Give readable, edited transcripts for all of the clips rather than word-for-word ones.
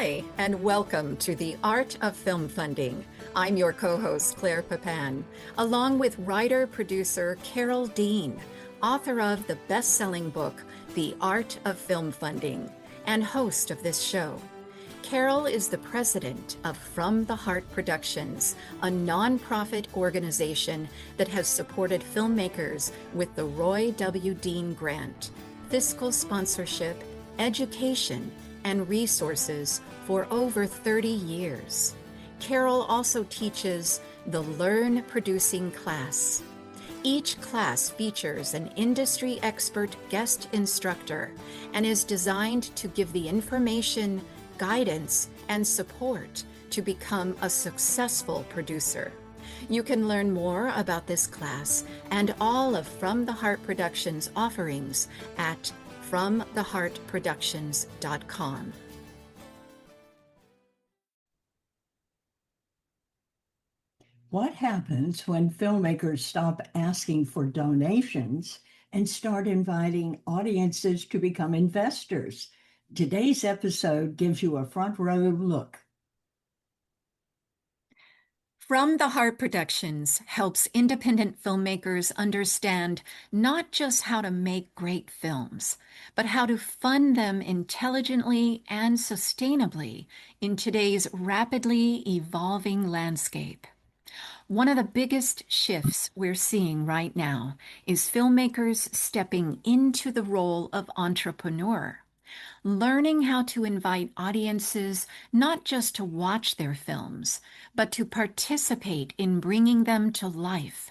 Hi, and welcome to the Art of Film Funding. I'm your co-host, Claire Papin, along with writer-producer Carol Dean, author of the best-selling book, The Art of Film Funding, and host of this show. Carol is the president of From the Heart Productions, a nonprofit organization that has supported filmmakers with the Roy W. Dean Grant, fiscal sponsorship, education, and resources for over 30 years. Carol also teaches the Learn Producing class. Each class features an industry expert guest instructor and is designed to give the information, guidance, and support to become a successful producer. You can learn more about this class and all of From the Heart Productions offerings at FromTheHeartProductions.com. What happens when filmmakers stop asking for donations and start inviting audiences to become investors? Today's episode gives you a front row look. From the Heart Productions helps independent filmmakers understand not just how to make great films, but how to fund them intelligently and sustainably in today's rapidly evolving landscape. One of the biggest shifts we're seeing right now is filmmakers stepping into the role of entrepreneur, learning how to invite audiences not just to watch their films, but to participate in bringing them to life.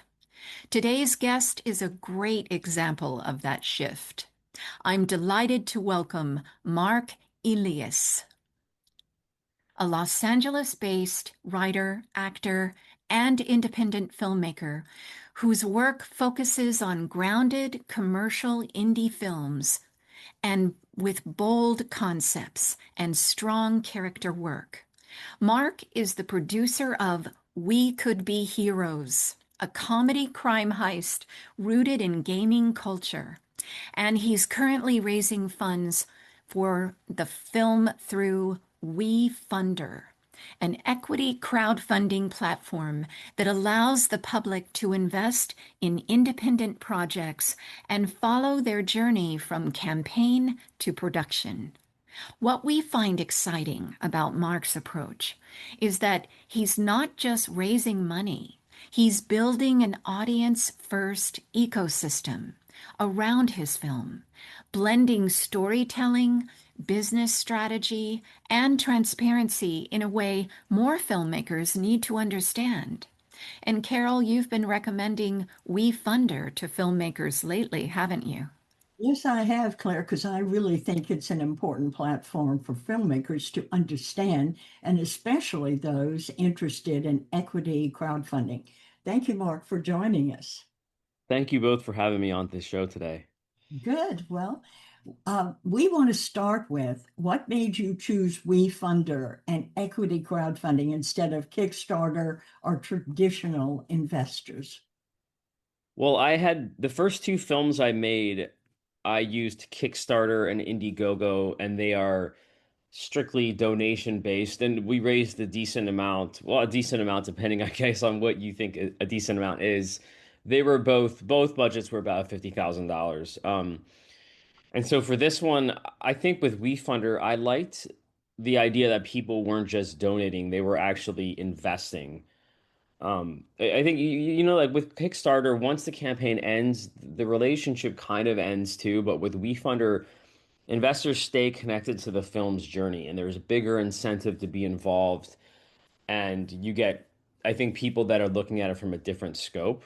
Today's guest is a great example of that shift. I'm delighted to welcome Mark Elias, a Los Angeles-based writer, actor, and independent filmmaker whose work focuses on grounded commercial indie films and with bold concepts and strong character work. Mark is the producer of We Could Be Heroes, a comedy crime heist rooted in gaming culture, and he's currently raising funds for the film through WeFunder, an equity crowdfunding platform that allows the public to invest in independent projects and follow their journey from campaign to production. What we find exciting about Mark's approach is that he's not just raising money, he's building an audience-first ecosystem around his film, blending storytelling, business strategy, and transparency in a way more filmmakers need to understand. And Carol, you've been recommending WeFunder to filmmakers lately, haven't you? Yes, I have, Claire, because I really think it's an important platform for filmmakers to understand, and especially those interested in equity crowdfunding. Thank you, Mark, for joining us. Thank you both for having me on this show today. Good. Well, we want to start with what made you choose WeFunder and equity crowdfunding instead of Kickstarter or traditional investors? Well, I had the first two films I made, I used Kickstarter and Indiegogo, and they are strictly donation based. And we raised a decent amount, well, a decent amount, depending, I guess, on what you think a decent amount is. They were both budgets were about $50,000. And so for this one, I think with WeFunder, I liked the idea that people weren't just donating, they were actually investing. I think like with Kickstarter, once the campaign ends, the relationship kind of ends too. But with WeFunder, investors stay connected to the film's journey, and there's a bigger incentive to be involved. And you get, I think, people that are looking at it from a different scope.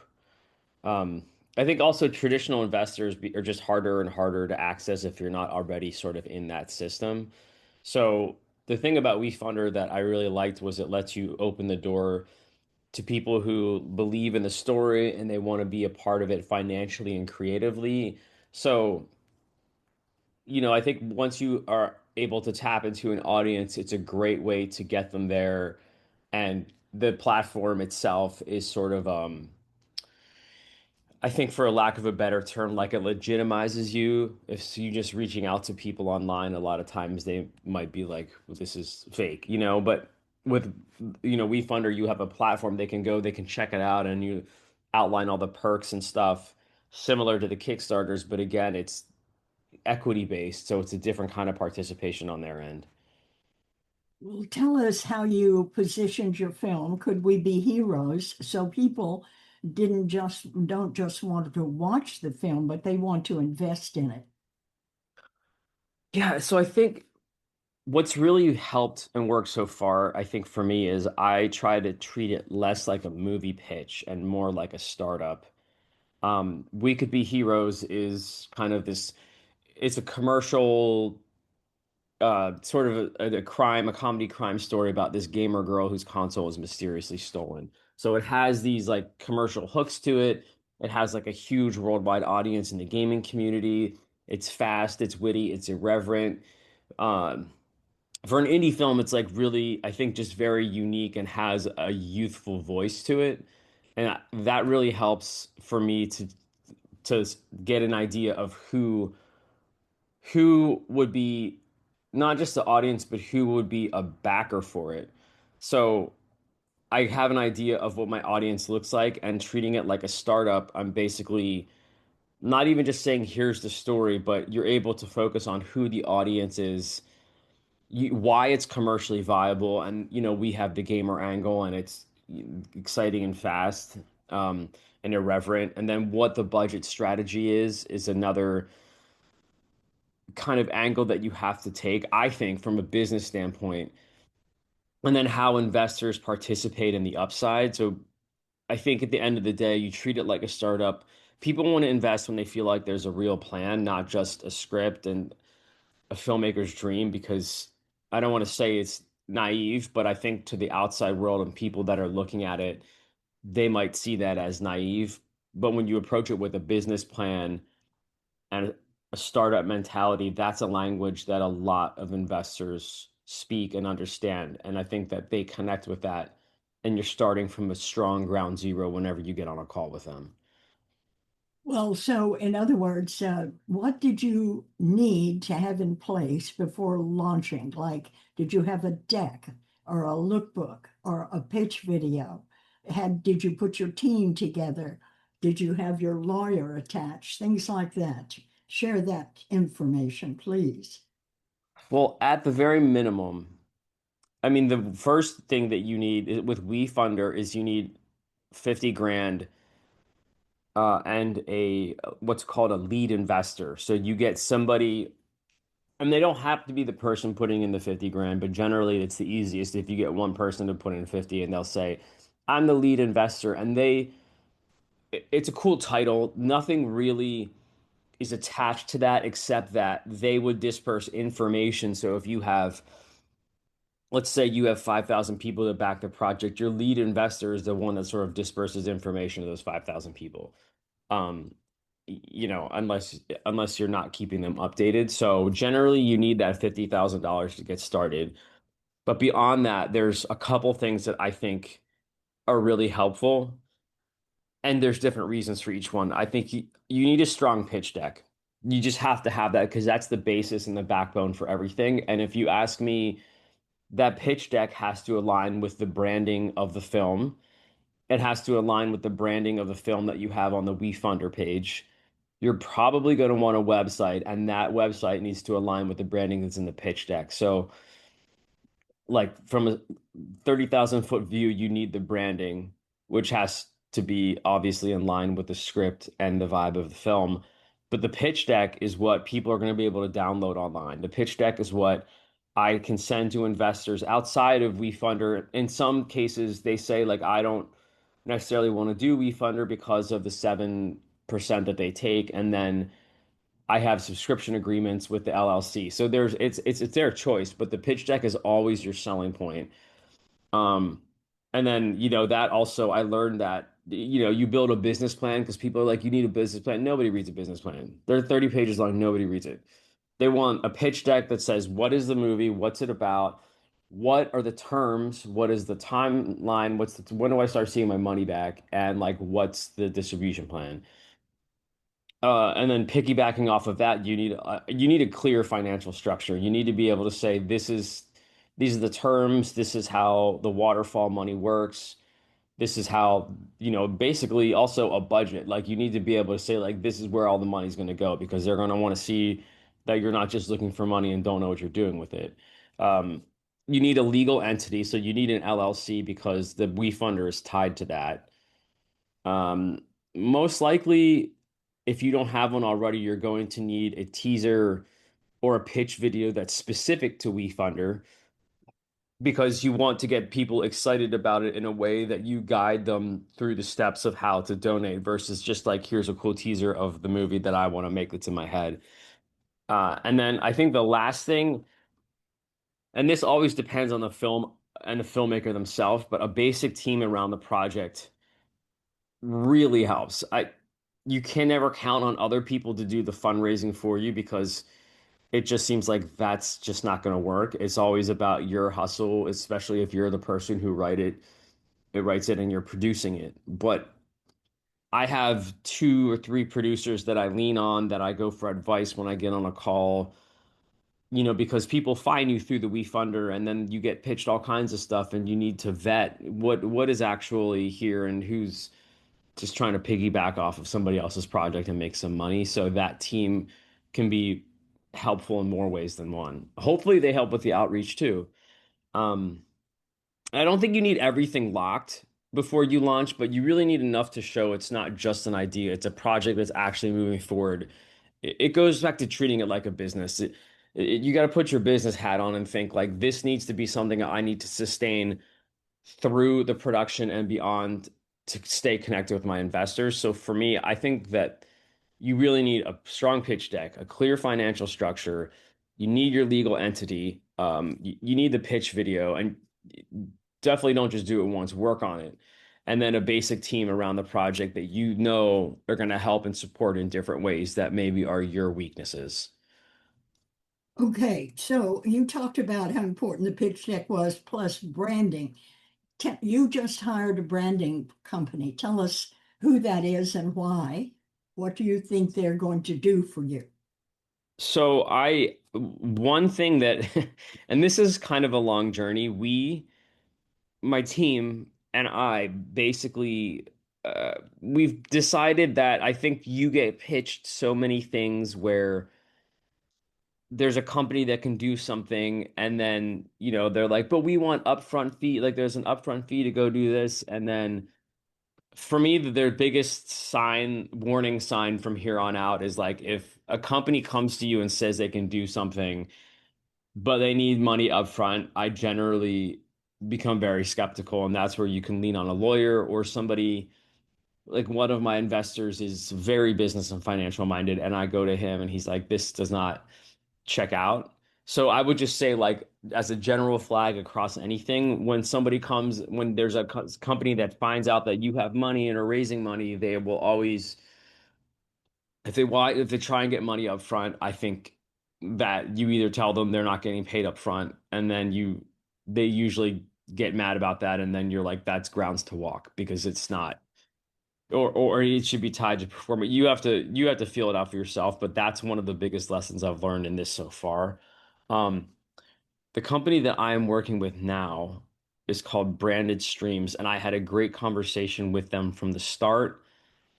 Um, I think also traditional are just harder and harder to access if you're not already sort of in that system. So the thing about WeFunder that I really liked was it lets you open the door to people who believe in the story and they want to be a part of it financially and creatively. So, I think once you are able to tap into an audience, it's a great way to get them there. And the platform itself is sort of I think for a lack of a better term, like it legitimizes you. If you just reaching out to people online, a lot of times they might be like, well, this is fake, you know, but with, WeFunder, you have a platform they can go, they can check it out and you outline all the perks and stuff similar to the Kickstarters, but again, it's equity based, so it's a different kind of participation on their end. Well, tell us how you positioned your film. Could we be heroes? So people don't just want to watch the film, but they want to invest in it. Yeah, so I think what's really helped and worked so far, I think for me, is I try to treat it less like a movie pitch and more like a startup. We Could Be Heroes is kind of this, it's a commercial, sort of a comedy crime story about this gamer girl whose console is mysteriously stolen. So it has these like commercial hooks to it. It has like a huge worldwide audience in the gaming community. It's fast, it's witty, it's irreverent. Um, for an indie film, it's like really, I think, just very unique and has a youthful voice to it. And that really helps for me to get an idea of who would be not just the audience, but who would be a backer for it. So I have an idea of what my audience looks like, and treating it like a startup, I'm basically not even just saying here's the story, but you're able to focus on who the audience is, why it's commercially viable, and we have the gamer angle, and it's exciting and fast, and irreverent, and then what the budget strategy is another kind of angle that you have to take, I think, from a business standpoint, and then how investors participate in the upside. So I think at the end of the day, you treat it like a startup. People want to invest when they feel like there's a real plan, not just a script and a filmmaker's dream, because I don't want to say it's naive, but I think to the outside world and people that are looking at it, they might see that as naive. But when you approach it with a business plan and a startup mentality, that's a language that a lot of investors speak and understand. And I think that they connect with that. And you're starting from a strong ground zero whenever you get on a call with them. Well, so in other words, what did you need to have in place before launching? Like, did you have a deck or a lookbook or a pitch video? Did you put your team together? Did you have your lawyer attached? Things like that. Share that information, please. Well, at the very minimum, I mean, the first thing that you need with WeFunder is you need 50 grand, and a what's called a lead investor. So you get somebody, and they don't have to be the person putting in the 50 grand, but generally it's the easiest if you get one person to put in 50 and they'll say, I'm the lead investor. And it's a cool title. Nothing really is attached to that except that they would disperse information. So if you have, let's say you have 5,000 people that back the project, your lead investor is the one that sort of disperses information to those 5,000 people. Um, unless you're not keeping them updated. So generally you need that $50,000 to get started. But beyond that, there's a couple things that I think are really helpful. And there's different reasons for each one. I think you need a strong pitch deck. You just have to have that because that's the basis and the backbone for everything. And if you ask me, that pitch deck has to align with the branding of the film. It has to align with the branding of the film that you have on the WeFunder page. You're probably going to want a website, and that website needs to align with the branding that's in the pitch deck. So, like from a 30,000 foot view, you need the branding, which has to be obviously in line with the script and the vibe of the film. But the pitch deck is what people are going to be able to download online. The pitch deck is what I can send to investors outside of WeFunder. In some cases, they say, like, I don't necessarily want to do WeFunder because of the 7% that they take. And then I have subscription agreements with the LLC. So it's their choice, but the pitch deck is always your selling point. Um, and then, that also I learned that, you build a business plan because people are like, you need a business plan. Nobody reads a business plan. They're 30 pages long, nobody reads it. They want a pitch deck that says, what is the movie? What's it about? What are the terms? What is the timeline? When do I start seeing my money back? And like, what's the distribution plan? And then piggybacking off of that, you need a clear financial structure. You need to be able to say these are the terms, this is how the waterfall money works. This is how, basically also a budget. Like you need to be able to say like this is where all the money's going to go because they're going to want to see that you're not just looking for money and don't know what you're doing with it. Um, you need a legal entity, so you need an LLC because the WeFunder is tied to that. Um, Most likely, if you don't have one already, you're going to need a teaser or a pitch video that's specific to WeFunder because you want to get people excited about it in a way that you guide them through the steps of how to donate versus just like, here's a cool teaser of the movie that I want to make that's in my head. And then I think the last thing, and this always depends on the film and the filmmaker themselves, but a basic team around the project really helps. You can never count on other people to do the fundraising for you because it just seems like that's just not going to work. It's always about your hustle, especially if you're the person who writes it and you're producing it. But I have two or three producers that I lean on that I go for advice when I get on a call, because people find you through the WeFunder and then you get pitched all kinds of stuff and you need to vet what is actually here and who's just trying to piggyback off of somebody else's project and make some money. So that team can be helpful in more ways than one. Hopefully they help with the outreach too. Um, I don't think you need everything locked before you launch, but you really need enough to show it's not just an idea. It's a project that's actually moving forward. It goes back to treating it like a business. You got to put your business hat on and think like this needs to be something I need to sustain through the production and beyond to stay connected with my investors. So for me, I think that you really need a strong pitch deck, a clear financial structure. You need your legal entity. You need the pitch video, and definitely don't just do it once. Work on it, and then a basic team around the project that are going to help and support in different ways that maybe are your weaknesses. Okay, so you talked about how important the pitch deck was, plus branding. You just hired a branding company. Tell us who that is and why. What do you think they're going to do for you? One thing that, and this is kind of a long journey. My team and I basically, we've decided that I think you get pitched so many things where there's a company that can do something and then, they're like, but we want upfront fee. Like there's an upfront fee to go do this. And then for me, their biggest warning sign from here on out is like if a company comes to you and says they can do something, but they need money upfront, I generally become very skeptical. And that's where you can lean on a lawyer or somebody. Like one of my investors is very business and financial minded, and I go to him and he's like, this does not check out. So I would just say, like, as a general flag across anything, when there's a company that finds out that you have money and are raising money, they will always, if they try and get money up front, I think that you either tell them they're not getting paid up front, and then they usually get mad about that, and then you're like, that's grounds to walk because it's not, or it should be tied to performance. You have to feel it out for yourself, but that's one of the biggest lessons I've learned in this so far. Um, the company that I am working with now is called Branded Streams, and I had a great conversation with them from the start.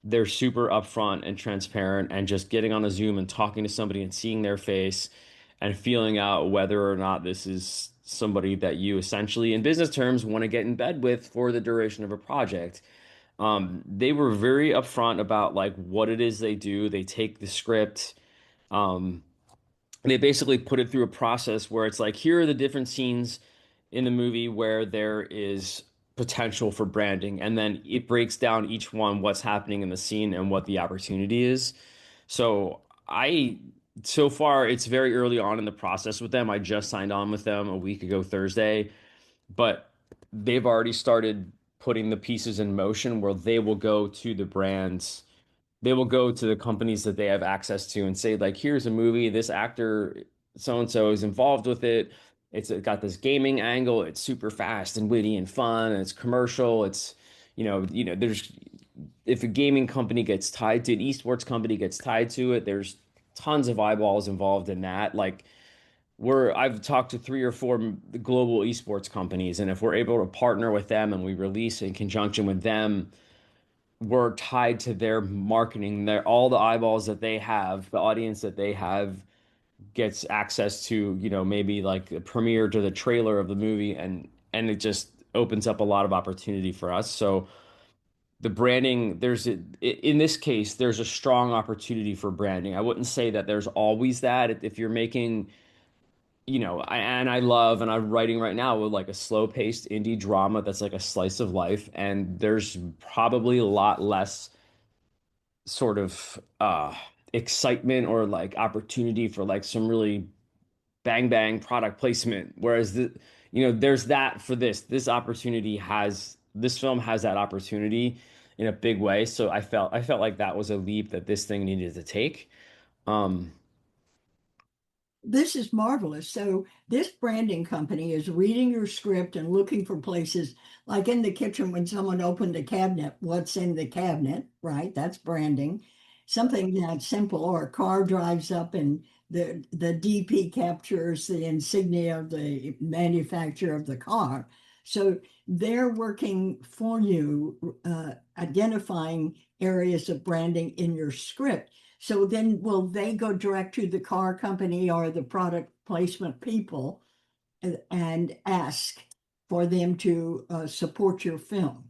They're super upfront and transparent, and just getting on a Zoom and talking to somebody and seeing their face and feeling out whether or not this is somebody that you essentially, in business terms, want to get in bed with for the duration of a project. They were very upfront about like what it is they do. They take the script. Um, they basically put it through a process where it's like, here are the different scenes in the movie where there is potential for branding, and then it breaks down each one, what's happening in the scene and what the opportunity is. So so far, it's very early on in the process with them. I just signed on with them a week ago Thursday, but they've already started putting the pieces in motion where they will go to the companies that they have access to and say like, here's a movie, this actor so and so is involved with it. It's got this gaming angle, it's super fast and witty and fun, and it's commercial, it's there's if a gaming company gets tied to an esports company gets tied to it, there's tons of eyeballs involved in that. Like I've talked to three or four global esports companies, and if we're able to partner with them and we release in conjunction with them, we're tied to their marketing, their all the eyeballs that they have, the audience that they have gets access to, maybe like the premiere to the trailer of the movie, and it just opens up a lot of opportunity for us. So the branding, in this case, there's a strong opportunity for branding. I wouldn't say that there's always that. If you're making, and I love, and I'm writing right now with like a slow-paced indie drama that's like a slice of life, and there's probably a lot less sort of excitement or like opportunity for like some really bang bang product placement. Whereas there's that for this film has that opportunity in a big way. So I felt like that was a leap that this thing needed to take. Um, This is marvelous. So, this branding company is reading your script and looking for places like in the kitchen when someone opened a cabinet, what's in the cabinet, right? That's branding. Something that simple, or a car drives up and the DP captures the insignia of the manufacturer of the car. So, they're working for you, identifying areas of branding in your script. So then will they go direct to the car company or the product placement people and ask for them to support your film?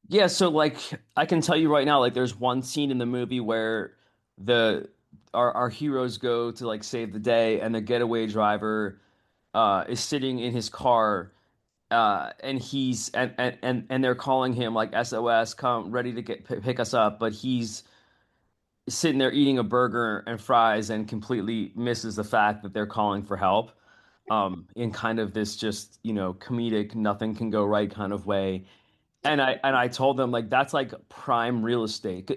yeah, so like I can tell you right now, like there's one scene in the movie where the our heroes go to like save the day, and the getaway driver is sitting in his car, and he's and they're calling him like SOS, come ready to pick us up, but he's sitting there eating a burger and fries and completely misses the fact that they're calling for help, in kind of this just, comedic, nothing can go right kind of way. And I told them like that's like prime real estate.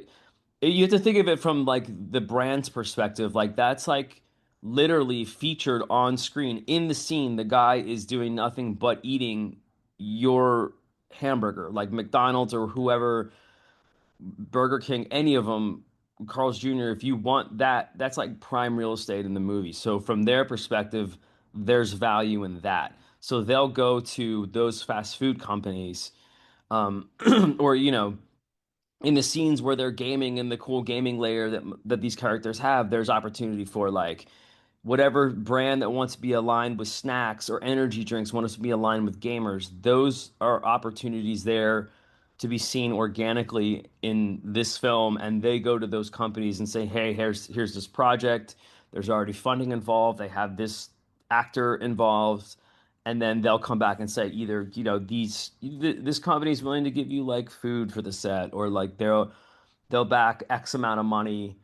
You have to think of it from like the brand's perspective. Like that's like literally featured on screen in the scene. The guy is doing nothing but eating your hamburger, like McDonald's or whoever, Burger King, any of them, Carl's Jr., if you want that, that's like prime real estate in the movie. So from their perspective, there's value in that. So they'll go to those fast food companies, or in the scenes where they're gaming in the cool gaming layer that these characters have, there's opportunity for like whatever brand that wants to be aligned with snacks or energy drinks wants to be aligned with gamers. Those are opportunities there to be seen organically in this film, and they go to those companies and say, "Hey, here's this project. There's already funding involved. They have this actor involved." And then they'll come back and say either, this company is willing to give you like food for the set, or like they'll back X amount of money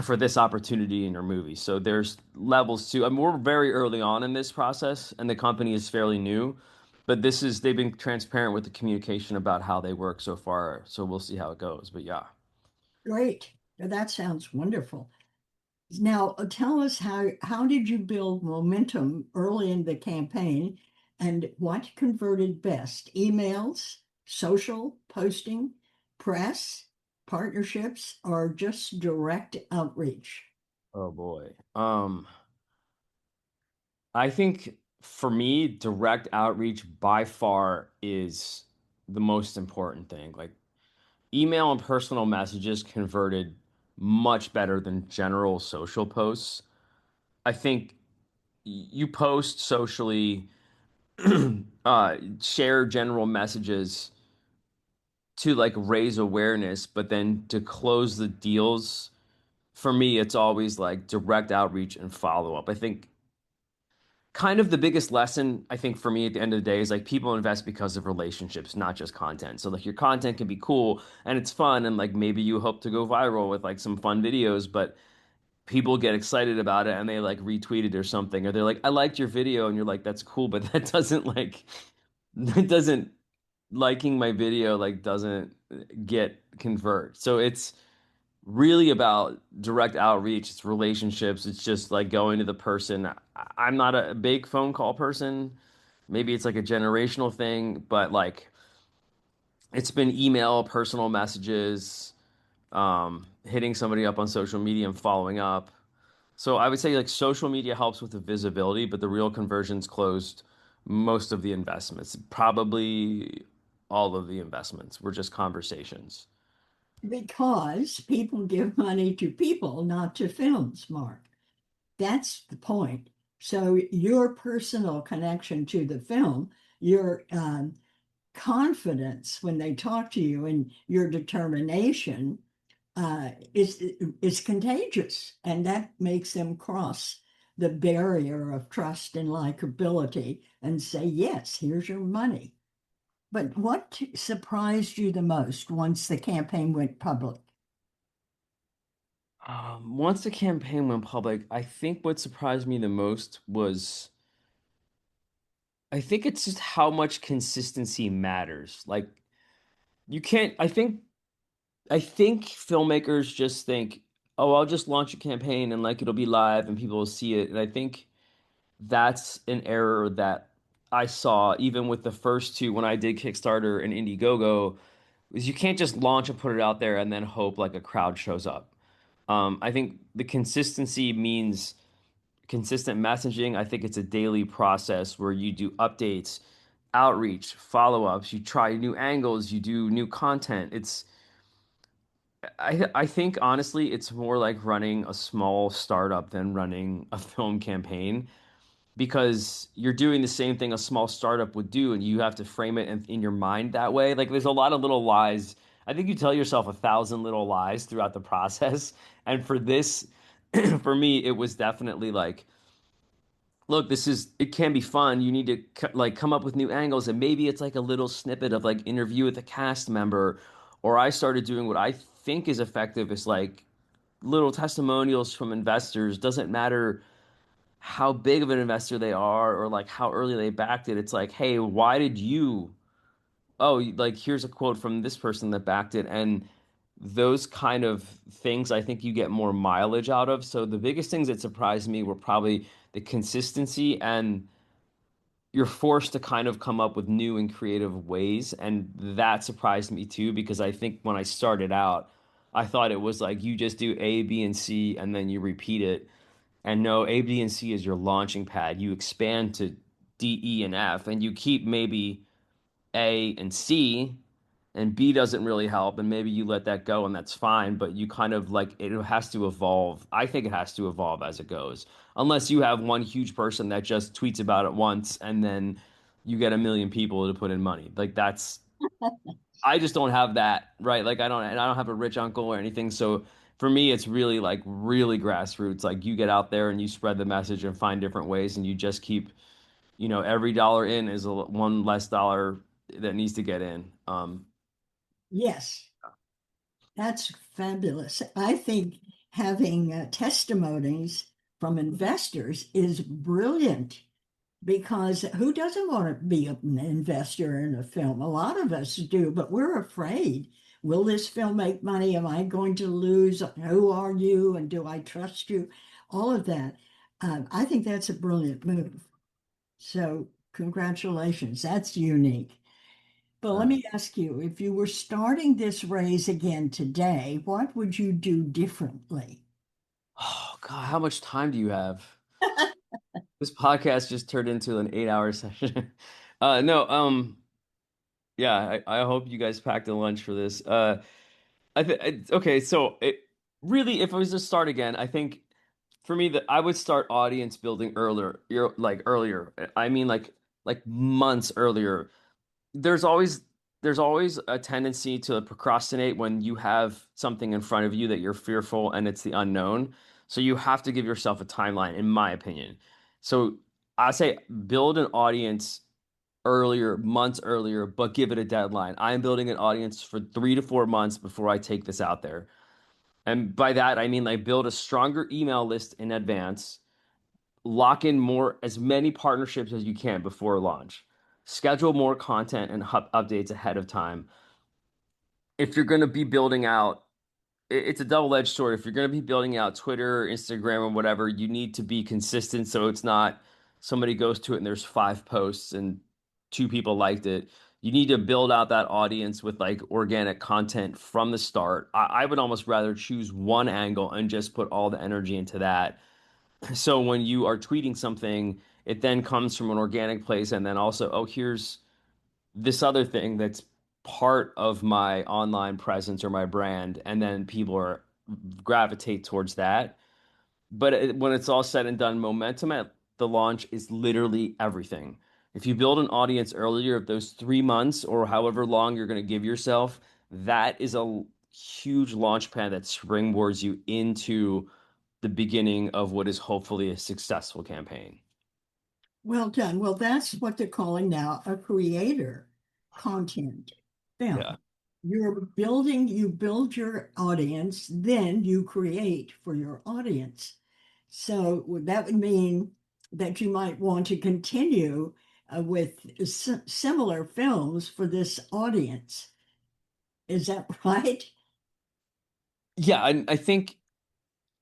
for this opportunity in your movie. So there's levels too. I mean, we're very early on in this process, and the company is fairly new, but they've been transparent with the communication about how they work so far. So we'll see how it goes. But yeah. Great. Now, that sounds wonderful. Now, tell us how did you build momentum early in the campaign and what converted best? Emails, social posting, press, partnerships, or just direct outreach? Oh boy. I think for me, direct outreach by far is the most important thing. Like email and personal messages converted much better than general social posts. I think you post socially, share general messages to like raise awareness, but then to close the deals, for me, it's always like direct outreach and follow up. I think kind of the biggest lesson, I think, for me at the end of the day is like people invest because of relationships, not just content. So like your content can be cool and it's fun, and like maybe you hope to go viral with like some fun videos, but people get excited about it and they like retweet it or something, or they're like, I liked your video, and you're like, that's cool, but that doesn't like that doesn't liking my video like doesn't get convert. So it's really about direct outreach. It's relationships. It's just like going to the person. I'm not a big phone call person. Maybe it's like a generational thing, but like It's been email, personal messages, hitting somebody up on social media and following up. So I would say like social media helps with the visibility, but the real conversions closed most of the investments. Probably all of the investments were just conversations. Because people give money to people, not to films, Mark. That's the point. So your personal connection to the film, your confidence when they talk to you, and your determination is contagious, and that makes them cross the barrier of trust and likability and say, "Yes, here's your money." But what surprised you the most once the campaign went public? Once the campaign went public, I think what surprised me the most was I think it's just how much consistency matters. Like you can't, I think filmmakers just think, oh, I'll just launch a campaign and like it'll be live and people will see it. And I think that's an error that I saw even with the first two when I did Kickstarter and Indiegogo, is you can't just launch and put it out there and then hope like a crowd shows up. I think the consistency means consistent messaging. I think it's a daily process where you do updates, outreach, follow-ups, you try new angles, you do new content. I think honestly, it's more like running a small startup than running a film campaign because you're doing the same thing a small startup would do, and you have to frame it in your mind that way. Like there's a lot of little lies. I think you tell yourself 1,000 little lies throughout the process. And for this, for me, it was definitely like, look, it can be fun. You need to like come up with new angles, and maybe it's like a little snippet of like interview with a cast member. Or I started doing what I think is effective is like little testimonials from investors. Doesn't matter how big of an investor they are or like how early they backed it. It's like, hey, why did you? Oh, like here's a quote from this person that backed it. And those kind of things I think you get more mileage out of. So the biggest things that surprised me were probably the consistency, and you're forced to kind of come up with new and creative ways. And that surprised me too, because I think when I started out, I thought it was like you just do A, B, and C, and then you repeat it. And no, A, B, and C is your launching pad. You expand to D, E, and F, and you keep maybe A and C, and B doesn't really help, and maybe you let that go, and that's fine. But you kind of like it has to evolve. I think it has to evolve as it goes, unless you have one huge person that just tweets about it once, and then you get a million people to put in money. Like that's I just don't have that, right? Like I don't have a rich uncle or anything. So for me, it's really like really grassroots. Like you get out there and you spread the message and find different ways, and you just keep, every dollar in is one less dollar that needs to get in. Yes, that's fabulous. I think having testimonies from investors is brilliant because who doesn't want to be an investor in a film? A lot of us do, but we're afraid. Will this film make money? Am I going to lose? Who are you? And do I trust you? All of that. I think that's a brilliant move. So, congratulations. That's unique. But let Uh, me ask you, if you were starting this raise again today, what would you do differently? oh God, how much time do you have? This podcast just turned into an 8-hour session. No, yeah, I hope you guys packed a lunch for this. Okay, so it really, if I was to start again, I think for me that I would start audience building earlier. You're like earlier. I mean, like months earlier. There's always there's always a tendency to procrastinate when you have something in front of you that you're fearful and it's the unknown. So you have to give yourself a timeline, in my opinion. So I say build an audience earlier, months earlier, but give it a deadline. I'm building an audience for 3 to 4 months before I take this out there. And by that, I mean like build a stronger email list in advance, lock in as many partnerships as you can before launch, schedule more content and updates ahead of time. If you're going to be building out, it's a double-edged sword. If you're going to be building out Twitter, Instagram, or whatever, you need to be consistent so it's not somebody goes to it and there's 5 posts and 2 people liked it. You need to build out that audience with like organic content from the start. I would almost rather choose one angle and just put all the energy into that. So when you are tweeting something, it then comes from an organic place, and then also, oh, here's this other thing that's part of my online presence or my brand, and then people are gravitate towards that. But when it's all said and done, momentum at the launch is literally everything. If you build an audience earlier, of those 3 months or however long you're going to give yourself, that is a huge launch pad that springboards you into the beginning of what is hopefully a successful campaign. Well done. Well, that's what they're calling now a creator content Yeah. film. You build your audience, then you create for your audience. So that would mean that you might want to continue with similar films for this audience. Is that right? Yeah, I think,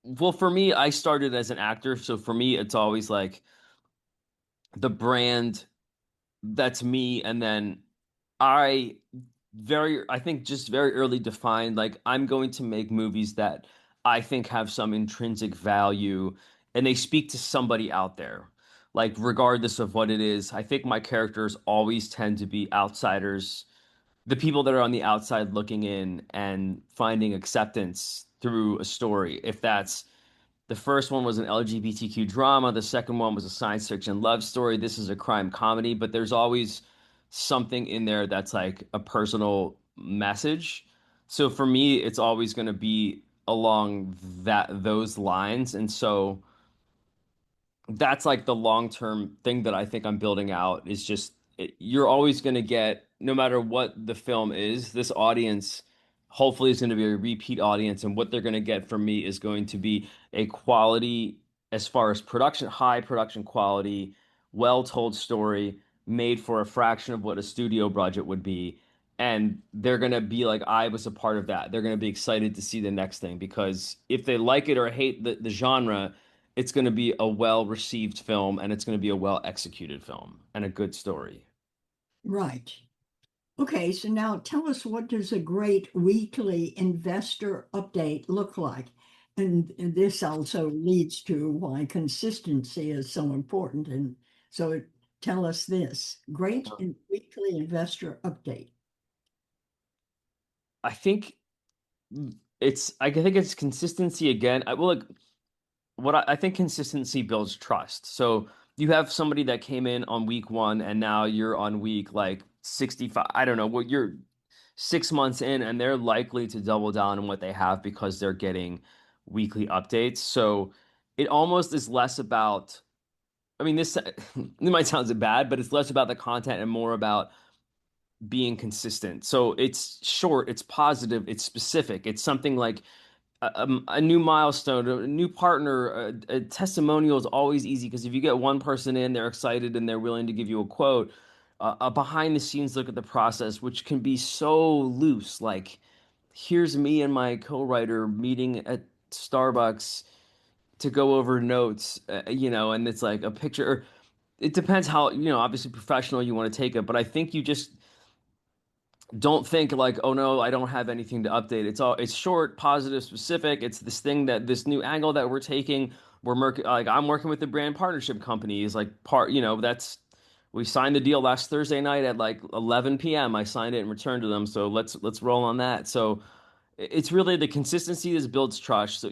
well, for me, I started as an actor. So for me, it's always like the brand, that's me. And then I I think just very early defined, like I'm going to make movies that I think have some intrinsic value and they speak to somebody out there. Like regardless of what it is, I think my characters always tend to be outsiders, the people that are on the outside looking in and finding acceptance through a story. If that's the first one was an LGBTQ drama, the second one was a science fiction love story. This is a crime comedy, but there's always something in there that's like a personal message. So for me, it's always going to be along those lines. And so that's like the long-term thing that I think I'm building out is just you're always going to get, no matter what the film is, this audience hopefully is going to be a repeat audience, and what they're going to get from me is going to be a quality, as far as production, high production quality, well-told story made for a fraction of what a studio budget would be. And they're going to be like, I was a part of that. They're going to be excited to see the next thing, because if they like it or hate the genre, it's going to be a well received film, and it's going to be a well executed film and a good story. Right. Okay, so now tell us, what does a great weekly investor update look like? And this also leads to why consistency is so important. And so tell us this weekly investor update. I think I think it's consistency again. Well, like, I think consistency builds trust. So you have somebody that came in on week one and now you're on week like 65. I don't know what you're 6 months in, and they're likely to double down on what they have because they're getting weekly updates. So it almost is less about, I mean, this it might sound bad, but it's less about the content and more about being consistent. So it's short, it's positive, it's specific. It's something like a new milestone, a new partner, a testimonial is always easy because if you get one person in, they're excited and they're willing to give you a quote. A behind the scenes look at the process, which can be so loose. Like, here's me and my co-writer meeting at Starbucks to go over notes, and it's like a picture. It depends how, obviously professional you want to take it, but I think you just don't think like, oh no, I don't have anything to update. It's short, positive, specific. It's this new angle that we're taking. Like I'm working with the brand partnership company is like that's we signed the deal last Thursday night at like 11 p.m. I signed it and returned to them. So let's roll on that. So it's really the consistency that builds trust. So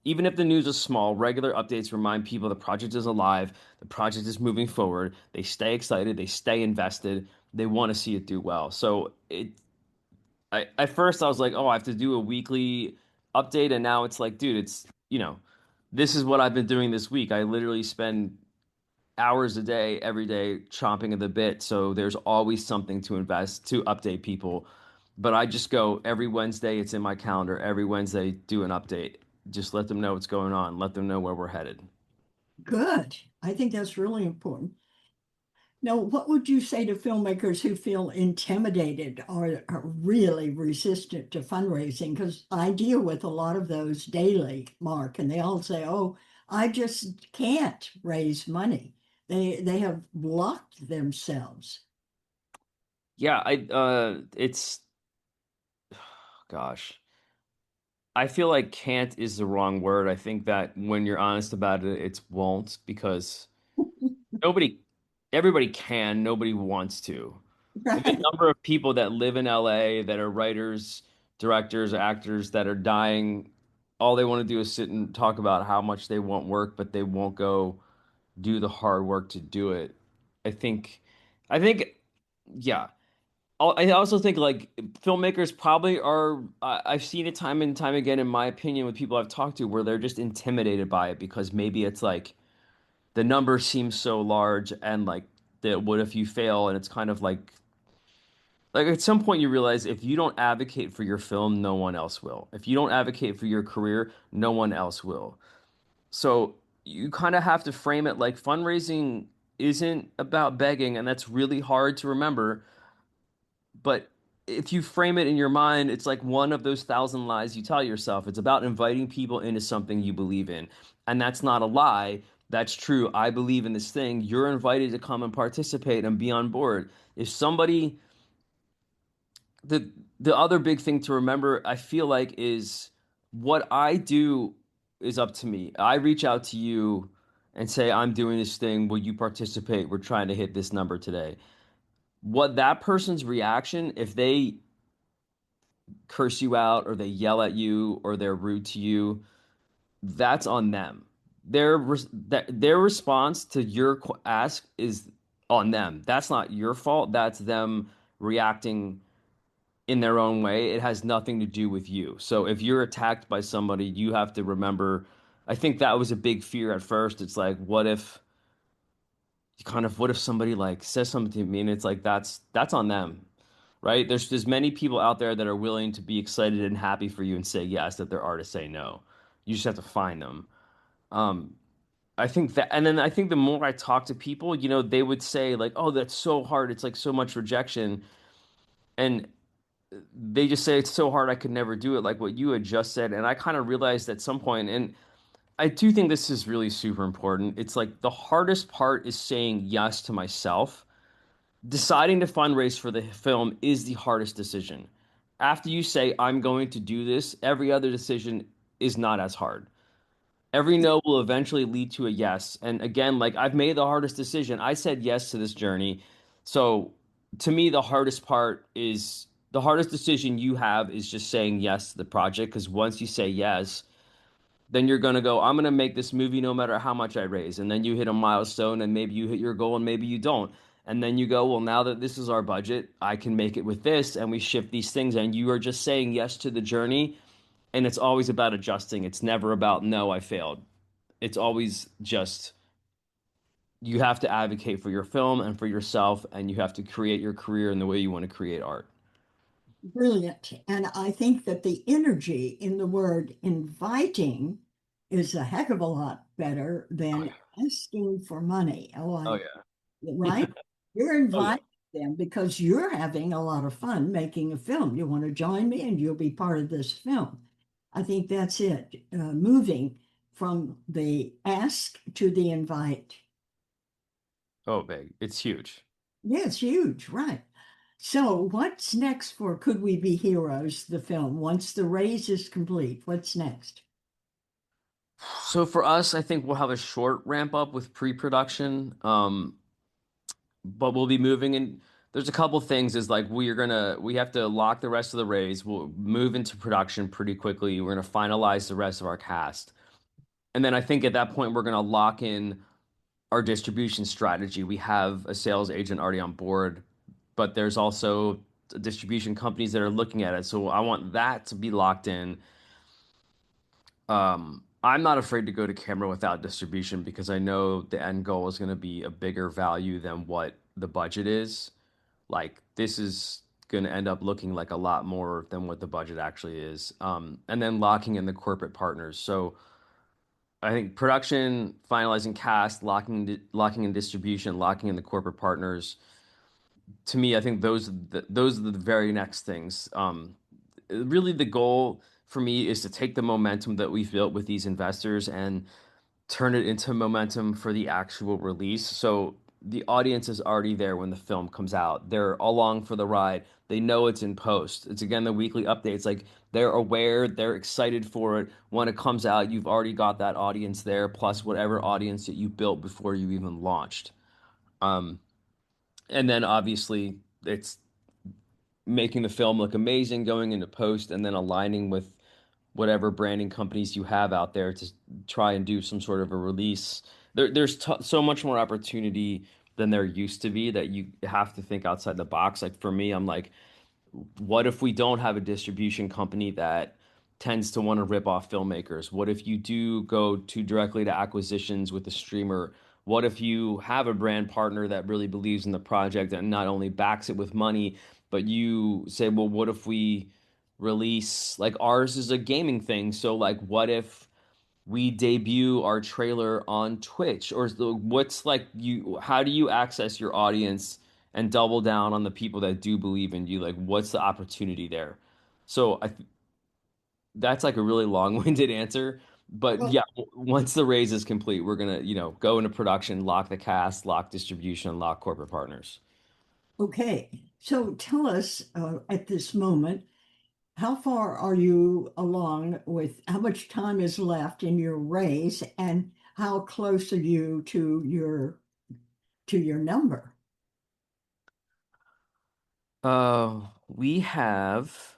even if the news is small, regular updates remind people the project is alive, the project is moving forward. They stay excited, they stay invested, they want to see it do well. So at first I was like, oh, I have to do a weekly update, and now it's like, dude, it's this is what I've been doing this week. I literally spend hours a day, every day, chomping at the bit. So there's always something to invest, to update people. But I just go every Wednesday, it's in my calendar. Every Wednesday, do an update. Just let them know what's going on. Let them know where we're headed. Good. I think that's really important. Now, what would you say to filmmakers who feel intimidated or are really resistant to fundraising? Because I deal with a lot of those daily, Mark, and they all say, "Oh, I just can't raise money." They have blocked themselves. Yeah, it's gosh. I feel like can't is the wrong word. I think that when you're honest about it, it's won't because nobody, everybody can, nobody wants to. And the Right. number of people that live in LA that are writers, directors, actors that are dying, all they want to do is sit and talk about how much they want work, but they won't go do the hard work to do it. I think, I think, yeah. I also think like filmmakers probably are. I've seen it time and time again, in my opinion, with people I've talked to, where they're just intimidated by it because maybe it's like the number seems so large, and like that what if you fail, and it's kind of like at some point you realize if you don't advocate for your film, no one else will. If you don't advocate for your career, no one else will. So you kind of have to frame it like fundraising isn't about begging, and that's really hard to remember. But if you frame it in your mind, it's like one of those thousand lies you tell yourself. It's about inviting people into something you believe in. And that's not a lie. That's true. I believe in this thing. You're invited to come and participate and be on board. If somebody, the the other big thing to remember, I feel like, is what I do is up to me. I reach out to you and say, I'm doing this thing. Will you participate? We're trying to hit this number today. What that person's reaction, if they curse you out or they yell at you or they're rude to you, that's on them. Their response to your ask is on them. That's not your fault. That's them reacting in their own way. It has nothing to do with you. So if you're attacked by somebody, you have to remember. I think that was a big fear at first. It's like, what if somebody like says something to me, and it's like that's on them, right? There's many people out there that are willing to be excited and happy for you and say yes, that there are to say no. You just have to find them. Um, I think that, and then I think the more I talk to people, they would say like, "Oh, that's so hard. It's like so much rejection," and they just say it's so hard I could never do it, like what you had just said. And I kind of realized at some point, and I do think this is really super important. It's like the hardest part is saying yes to myself. Deciding to fundraise for the film is the hardest decision. After you say, I'm going to do this, every other decision is not as hard. Every no will eventually lead to a yes. And again, like I've made the hardest decision. I said yes to this journey. So to me, the hardest decision you have is just saying yes to the project. Because once you say yes, then you're going to go, I'm going to make this movie no matter how much I raise. And then you hit a milestone and maybe you hit your goal and maybe you don't. And then you go, well, now that this is our budget, I can make it with this. And we shift these things. And you are just saying yes to the journey. And it's always about adjusting. It's never about, no, I failed. It's always just, you have to advocate for your film and for yourself. And you have to create your career in the way you want to create art. Brilliant. And I think that the energy in the word inviting is a heck of a lot better Oh, than yeah. asking for money. Oh, Oh, I, yeah. right? You're Oh, yeah. inviting them because you're having a lot of fun making a film. You want to join me and you'll be part of this film. I think that's it. Moving from the ask to the invite. Oh, big. It's huge. Yeah, it's huge, right? So, what's next for Could We Be Heroes, the film? Once the raise is complete, what's next? So for us, I think we'll have a short ramp up with pre-production. But we'll be moving in. There's a couple things is like we have to lock the rest of the raise. We'll move into production pretty quickly. We're gonna finalize the rest of our cast. And then I think at that point we're gonna lock in our distribution strategy. We have a sales agent already on board, but there's also distribution companies that are looking at it. So I want that to be locked in. I'm not afraid to go to camera without distribution because I know the end goal is going to be a bigger value than what the budget is. Like this is going to end up looking like a lot more than what the budget actually is. And then locking in the corporate partners. So I think production, finalizing cast, locking in distribution, locking in the corporate partners. To me, I think those are the very next things. Really, the goal for me is to take the momentum that we've built with these investors and turn it into momentum for the actual release. So the audience is already there when the film comes out. They're along for the ride. They know it's in post. It's again the weekly updates. Like they're aware, they're excited for it. When it comes out, you've already got that audience there, plus whatever audience that you built before you even launched. Um, and then obviously it's making the film look amazing going into post and then aligning with whatever branding companies you have out there to try and do some sort of a release. There's so much more opportunity than there used to be that you have to think outside the box. Like for me, I'm like, what if we don't have a distribution company that tends to want to rip off filmmakers? What if you do go to directly to acquisitions with the streamer? What if you have a brand partner that really believes in the project and not only backs it with money, but you say, well, what if we release like ours is a gaming thing. So like what if we debut our trailer on Twitch or what's like you how do you access your audience and double down on the people that do believe in you? Like what's the opportunity there? So that's like a really long-winded answer, but Well, yeah, once the raise is complete, we're gonna, go into production, lock the cast, lock distribution, lock corporate partners. okay. So tell us at this moment, how far are you along with how much time is left in your race and how close are you to your number? We have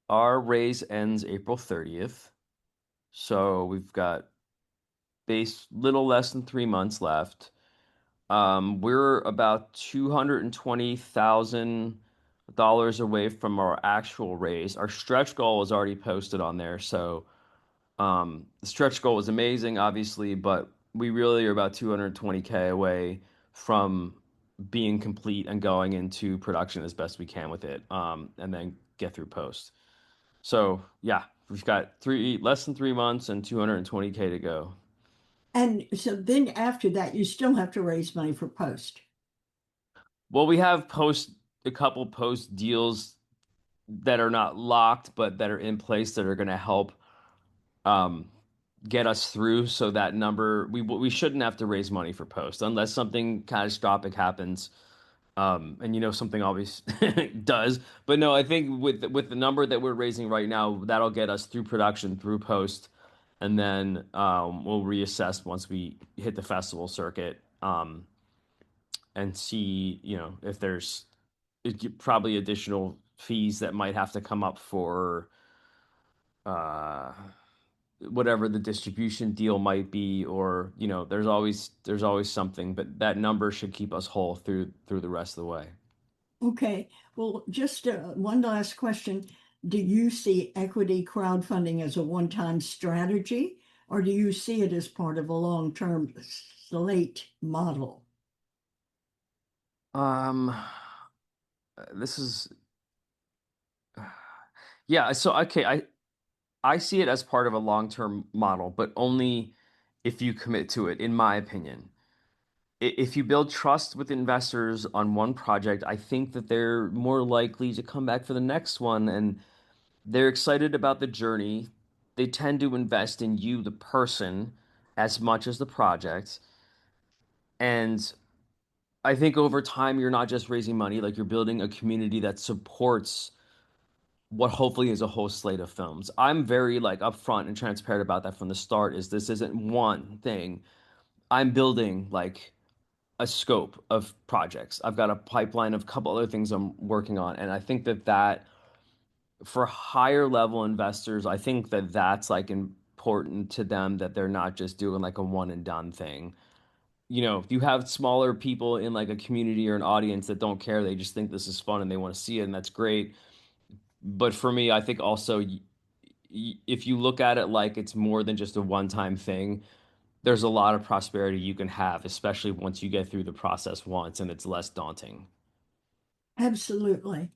our raise ends April 30th. So we've got base little less than 3 months left. We're about $220,000 away from our actual raise. Our stretch goal is already posted on there. So the stretch goal was amazing, obviously, but we really are about 220K away from being complete and going into production as best we can with it, and then get through post. So yeah, we've got less than 3 months and 220K to go. And so then after that, you still have to raise money for post. Well, we have a couple post deals that are not locked, but that are in place that are going to help um, get us through. So that number, we shouldn't have to raise money for post unless something catastrophic happens. And something always does. But no, I think with the number that we're raising right now, that'll get us through production, through post, and then we'll reassess once we hit the festival circuit. And see, if there's probably additional fees that might have to come up for uh, whatever the distribution deal might be, or there's always something, but that number should keep us whole through the rest of the way. Okay, well, just one last question. Do you see equity crowdfunding as a one-time strategy, or do you see it as part of a long-term slate model? Um, this is yeah. So okay, I see it as part of a long-term model, but only if you commit to it, in my opinion. If you build trust with investors on one project, I think that they're more likely to come back for the next one and they're excited about the journey. They tend to invest in you, the person, as much as the project. And I think over time, you're not just raising money, like you're building a community that supports what hopefully is a whole slate of films. I'm very like upfront and transparent about that from the start, is this isn't one thing. I'm building like a scope of projects. I've got a pipeline of a couple other things I'm working on, and I think that for higher level investors, I think that that's like important to them that they're not just doing like a one and done thing. If you have smaller people in like a community or an audience that don't care, they just think this is fun and they want to see it, and that's great. But for me, I think also if you look at it like it's more than just a one-time thing, there's a lot of prosperity you can have, especially once you get through the process once and it's less daunting. Absolutely.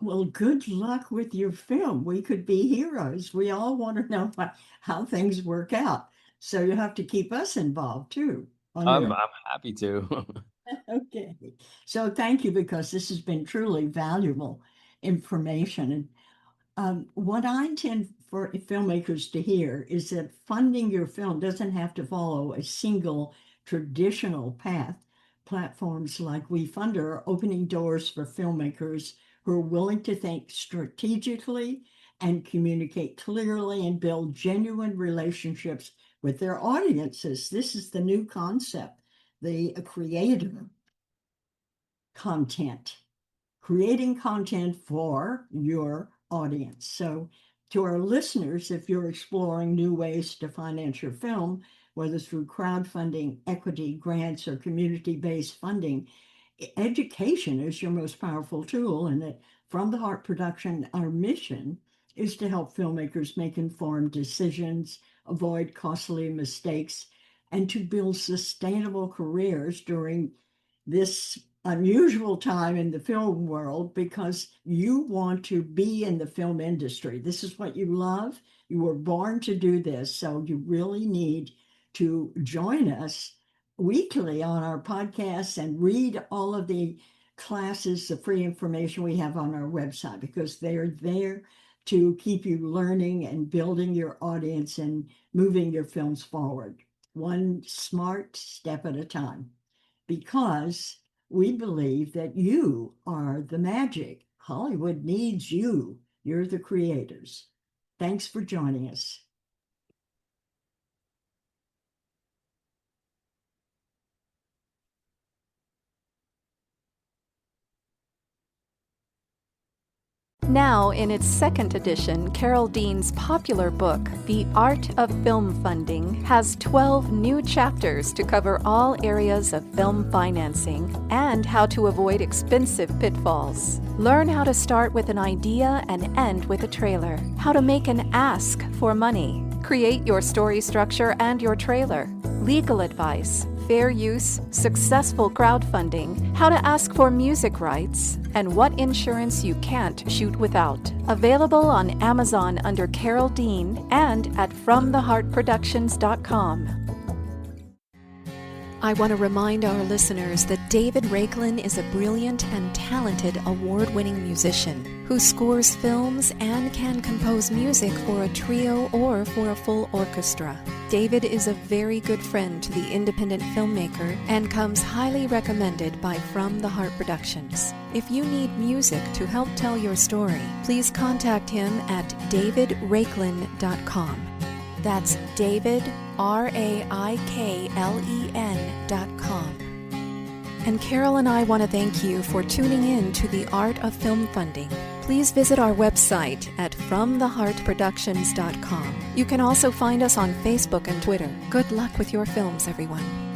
Well, good luck with your film. We could be heroes. We all want to know how things work out. So you have to keep us involved too on I'm your. I'm happy to. Okay. So thank you because this has been truly valuable information. And what I intend for filmmakers to hear is that funding your film doesn't have to follow a single traditional path, platforms like WeFunder are opening doors for filmmakers who are willing to think strategically and communicate clearly and build genuine relationships with their audiences. This is the new concept, the creator content, creating content for your audience. So to our listeners, if you're exploring new ways to finance your film, whether through crowdfunding, equity, grants, or community-based funding, education is your most powerful tool. And that From the Heart Production, our mission is to help filmmakers make informed decisions, avoid costly mistakes, and to build sustainable careers during this unusual time in the film world, because you want to be in the film industry. This is what you love. You were born to do this. So you really need to join us weekly on our podcasts and read all of the classes, the free information we have on our website, because they're there to keep you learning and building your audience and moving your films forward, one smart step at a time. Because we believe that you are the magic. Hollywood needs you. You're the creators. Thanks for joining us. Now, in its second edition, Carol Dean's popular book, The Art of Film Funding, has 12 new chapters to cover all areas of film financing and how to avoid expensive pitfalls. Learn how to start with an idea and end with a trailer, how to make an ask for money, create your story structure and your trailer, legal advice, fair use, successful crowdfunding, how to ask for music rights, and what insurance you can't shoot without. Available on Amazon under Carol Dean and at FromTheHeartProductions.com. I want to remind our listeners that David Raiklin is a brilliant and talented award-winning musician who scores films and can compose music for a trio or for a full orchestra. David is a very good friend to the independent filmmaker and comes highly recommended by From the Heart Productions. If you need music to help tell your story, please contact him at davidraiklin.com. That's David, RAIKLEN.com. And Carol and I want to thank you for tuning in to The Art of Film Funding. Please visit our website at FromTheHeartProductions.com. You can also find us on Facebook and Twitter. Good luck with your films, everyone.